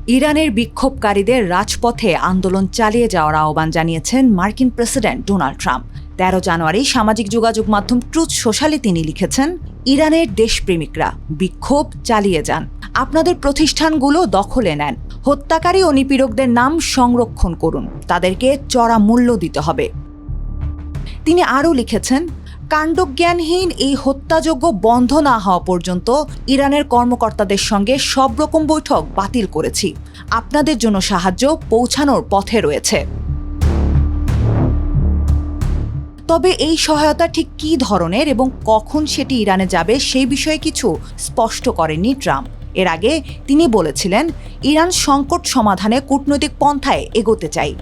ইরানের বিক্ষোভকারীদের রাজপথে আন্দোলন চালিয়ে যাওয়ার আহ্বান জানিয়েছেন মার্কিন প্রেসিডেন্ট ডোনাল্ড ট্রাম্প। ১৩ জানুয়ারি সামাজিক যোগাযোগ মাধ্যম ট্রুথ সোশ্যালে তিনি লিখেছেন, ইরানের দেশপ্রেমিকরা বিক্ষোভ চালিয়ে যান, আপনাদের প্রতিষ্ঠানগুলো দখলে নেন, হত্যাকারী ও নিপীড়কদের নাম সংরক্ষণ করুন, তাদেরকে চড়া মূল্য দিতে হবে। তিনি আরও লিখেছেন, কাণ্ডজ্ঞানহীন এই হত্যাযজ্ঞ বন্ধ না হওয়া পর্যন্ত ইরানের কর্মকর্তাদের সঙ্গে সব রকম বৈঠক বাতিল করেছি, আপনাদের জন্য সাহায্য পৌঁছানোর পথে রয়েছে। তবে এই সহায়তা ঠিক কী ধরনের এবং কখন সেটি ইরানে যাবে সেই বিষয়ে কিছু স্পষ্ট করেননি ট্রাম্প। এর আগে তিনি বলেছিলেন, ইরান সংকট সমাধানে কূটনৈতিক পন্থায় এগোতে চায়।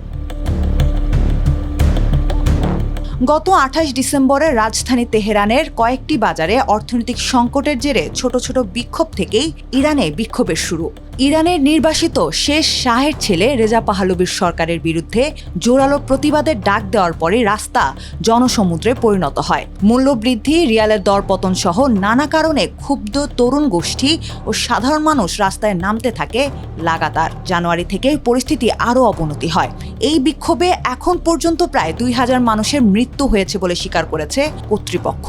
গত ২৮ ডিসেম্বরে রাজধানী তেহরানের কয়েকটি বাজারে অর্থনৈতিক সংকটের জেরে ছোট ছোট বিক্ষোভ থেকেই ইরানে বিক্ষোভের শুরু। ইরানের নির্বাসিত শেষ শাহের ছেলে রেজা পাহলভির সরকারের বিরুদ্ধে জোরালো প্রতিবাদের ডাক দেওয়ার পরে রাস্তা জনসমুদ্রে পরিণত হয়। মূল্যবৃদ্ধি, রিয়ালের দরপতন সহ নানা কারণে ক্ষুব্ধ তরুণ গোষ্ঠী ও সাধারণ মানুষ রাস্তায় নামতে থাকে লাগাতার। জানুয়ারি থেকে পরিস্থিতি আরও অবনতি হয়। এই বিক্ষোভে এখন পর্যন্ত প্রায় ২,০০০ মানুষের মৃত্যু হয়েছে বলে স্বীকার করেছে কর্তৃপক্ষ।